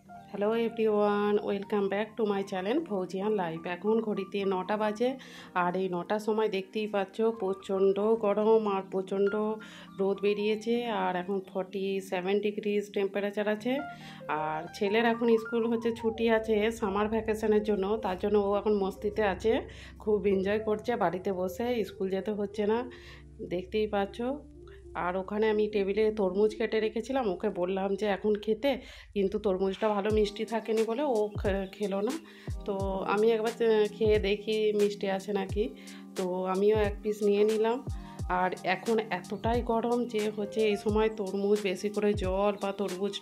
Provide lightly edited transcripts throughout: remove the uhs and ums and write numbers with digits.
Hello everyone, welcome back to my channel Fauzian life. এখন ঘড়িতে 9টা বাজে, আর এই 9টার সময় দেখতেই পাচ্ছ প্রচণ্ড গরম আর প্রচণ্ড রোদ বেরিয়েছে। আর এখন 47 ডিগ্রিজ টেম্পারেচার আছে। আর ছেলের এখন স্কুল হচ্ছে ছুটি আছে সামার ভ্যাকেশনের জন্য, তার জন্য ও এখন মস্তিতে আছে, খুব এনজয় করছে বাড়িতে বসে, স্কুল যেতে হচ্ছে না, দেখতেই পাচ্ছ। আর ওখানে আমি টেবিলে তরমুজ কেটে রেখেছিলাম, ওকে বললাম যে এখন খেতে, কিন্তু তরমুজটা ভালো মিষ্টি থাকেনি বলে ও খেলো না। তো আমি একবার খেয়ে দেখি মিষ্টি আছে নাকি, তো আমিও এক পিস নিয়ে নিলাম। আর এখন এতটাই গরম যে হচ্ছে এই সময় তরমুজ, বেশি করে জল বা তরমুজ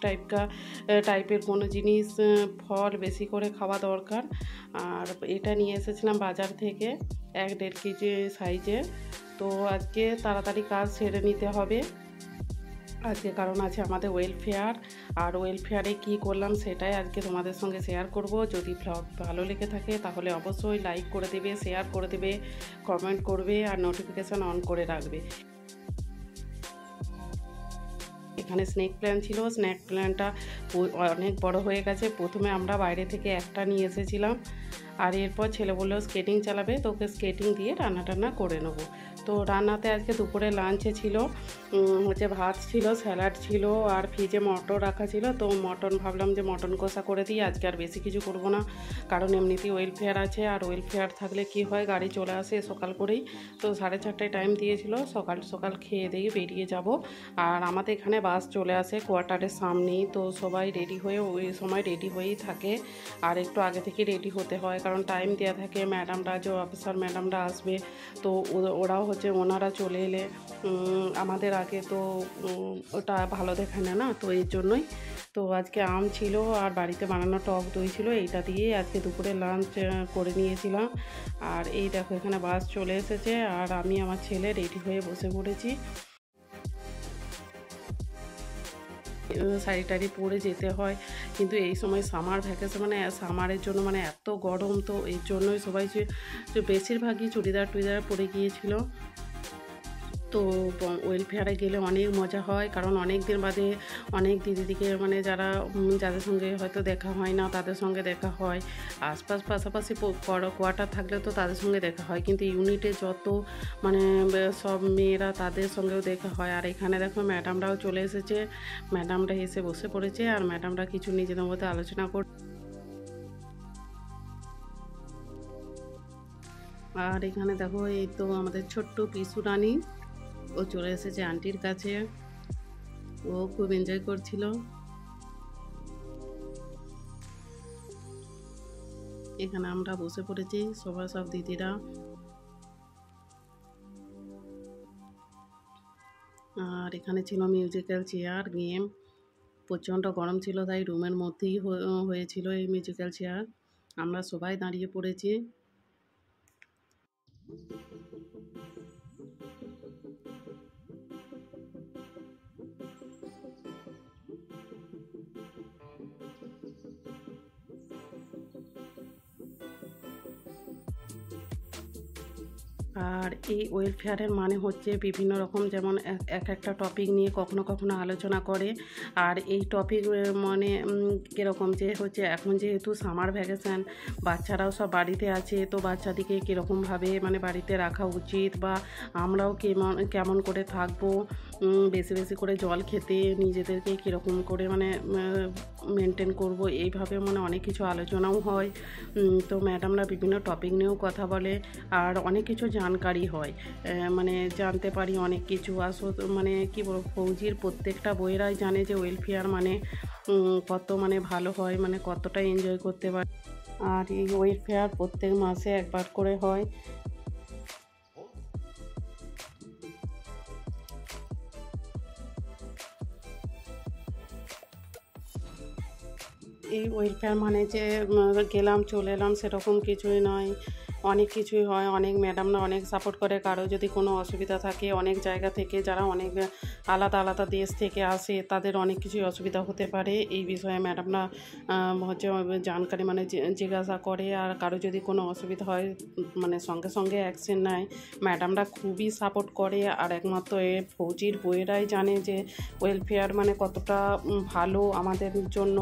টাইপের কোনো জিনিস, ফল বেশি করে খাওয়া দরকার। আর এটা নিয়ে এসেছিলাম বাজার থেকে 1-1.5 কেজি সাইজের। তো আজকে তাড়াতাড়ি কাজ সেরে নিতে হবে আজকে, কারণ আছে আমাদের ওয়েলফেয়ার। আর ওয়েলফেয়ারে কি করলাম সেটাই আজকে তোমাদের সঙ্গে শেয়ার করব। যদি ব্লগ ভালো লেগে থাকে তাহলে অবশ্যই লাইক করে দেবে, শেয়ার করে দেবে, কমেন্ট করবে আর নোটিফিকেশান অন করে রাখবে। এখানে স্নেক প্ল্যান্ট ছিল, স্নেক প্ল্যান্টটা অনেক বড় হয়ে গেছে। প্রথমে আমরা বাইরে থেকে একটা নিয়ে এসেছিলাম, আর এরপর ছেলে বললো স্কেটিং চালাবে, তো ওকে স্কেটিং দিয়ে রান্না টান্না করে নেবো। তো রান্নাতে আজকে দুপুরে লাঞ্চে ছিল হচ্ছে ভাত ছিল, স্যালাড ছিল, আর ফ্রিজে মটর রাখা ছিল। তো মটন ভাবলাম যে মটন কষা করে দিই, আজকে আর বেশি কিছু করব না, কারণ এমনিতেই ওয়েলফেয়ার আছে। আর ওয়েলফেয়ার থাকলে কি হয়, গাড়ি চলে আসে সকাল করেই। তো 4:30টায় টাইম দিয়েছিল, সকাল সকাল খেয়ে দিয়ে বেরিয়ে যাব। আর আমাদের এখানে বাস চলে আসে কোয়ার্টারের সামনেই, তো সবাই রেডি হয়ে ওই সময় রেডি হয়েই থাকে। আর একটু আগে থেকে রেডি হতে হয়, কারণ টাইম দেওয়া থাকে, ম্যাডামরা যে অফিসার ম্যাডামরা আসবে, তো ওরাও হচ্ছে ওনারা চলে এলে আমাদের আগে, তো ওটা ভালো দেখায় না, তো এই জন্যই। তো আজকে আম ছিল আর বাড়িতে বানানো টক দই ছিল, এইটা দিয়ে আজকে দুপুরে লাঞ্চ করে নিয়েছিলাম। আর এই দেখো এখানে বাস চলে এসেছে, আর আমি আমার ছেলে রেডি হয়ে বসে পড়েছি। শাড়ি টাড়ি পরে যেতে হয়, কিন্তু এই সময় সামার ভ্যাকেশন, মানে সামারের জন্য মানে এত গরম, তো এই জন্যই সবাই বেশিরভাগই চুড়িদার টুড়িদার পরে গিয়েছিল। তো ওয়েলফেয়ারে গেলে অনেক মজা হয়, কারণ অনেক দিন বাদে অনেক দিদিদিকে, মানে যাদের সঙ্গে হয়তো দেখা হয় না তাদের সঙ্গে দেখা হয়। পাশাপাশি কোয়ার্টার থাকলে তো তাদের সঙ্গে দেখা হয়, কিন্তু ইউনিটে যত মানে সব মেয়েরা তাদের সঙ্গেও দেখা হয়। আর এখানে দেখো ম্যাডামরাও চলে এসেছে, ম্যাডামরা এসে বসে পড়েছে, আর ম্যাডামরা কিছু নিজেদের মধ্যে আলোচনা কর। আর এখানে দেখো এই তো আমাদের ছোট্ট পিসু রানী, ও চলে এসেছে আন্টির কাছে, ও খুব এনজয় করছিল। এখানে আমরা বসে পড়েছি সব দিদিরা। আর এখানে ছিল মিউজিক্যাল চেয়ার গেম, প্রচণ্ড গরম ছিল তাই রুমের মধ্যেই হয়েছিল এই মিউজিক্যাল চেয়ার। আমরা সবাই দাঁড়িয়ে পড়েছি। আর এই ওয়েলফেয়ারের মানে হচ্ছে বিভিন্ন রকম, যেমন এক একটা টপিক নিয়ে কখনো কখনো আলোচনা করে। আর এই টপিক মানে কীরকম যে হচ্ছে, এখন যেহেতু সামার ভ্যাকেশান, বাচ্চারাও সব বাড়িতে আছে, তো বাচ্চাদিকে কীরকমভাবে মানে বাড়িতে রাখা উচিত, বা আমরাও কেমন করে থাকবো, বেশি বেশি করে জল খেতে, নিজেদেরকে কীরকম করে মানে মেনটেন করব, এইভাবে মানে অনেক কিছু আলোচনাও হয়। তো ম্যাডামরা বিভিন্ন টপিক নিয়েও কথা বলে, আর অনেক কিছু জানকারি হয়, মানে জানতে পারি অনেক কিছু। মানে কি বলবো, ফৌজির প্রত্যেকটা বইয়েরাই জানে যে ওয়েলফেয়ার মানে কত মানে ভালো হয়, মানে কতটা এনজয় করতে পারে। আর এই ওয়েলফেয়ার প্রত্যেক মাসে একবার করে হয়। এই ওয়েলফেয়ার মানে যে গেলাম চলে এলাম সেরকম কিছুই নয়, অনেক কিছুই হয়। অনেক ম্যাডামরা অনেক সাপোর্ট করে, কারো যদি কোনো অসুবিধা থাকে, অনেক জায়গা থেকে যারা অনেক আলাদা আলাদা দেশ থেকে আসে তাদের অনেক কিছুই অসুবিধা হতে পারে, এই বিষয়ে ম্যাডামরা হচ্ছে জানকারি মানে জিজ্ঞাসা করে। আর কারো যদি কোনো অসুবিধা হয় মানে সঙ্গে সঙ্গে অ্যাকশন নেয়, ম্যাডামরা খুবই সাপোর্ট করে। আর একমাত্র ফৌজির বইয়েরাই জানে যে ওয়েলফেয়ার মানে কতটা ভালো আমাদের জন্য।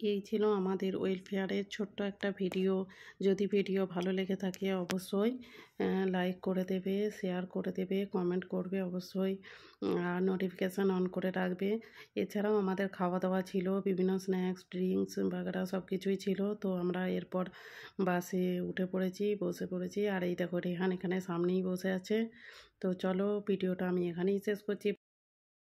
এই ছিল আমাদের ওয়েলফেয়ারের ছোট্ট একটা ভিডিও। যদি ভিডিও ভালো লেগে থাকে অবশ্যই লাইক করে দেবে, শেয়ার করে দেবে, কমেন্ট করবে অবশ্যই, আর নোটিফিকেশান অন করে রাখবে। এছাড়াও আমাদের খাওয়া দাওয়া ছিল, বিভিন্ন স্ন্যাক্স ড্রিঙ্কস বাগেরা সব কিছুই ছিল। তো আমরা এরপর বাসে উঠে পড়েছি, বসে পড়েছি। আর এই দেখো রেহান এখানে সামনেই বসে আছে। তো চলো ভিডিওটা আমি এখানেই শেষ করছি।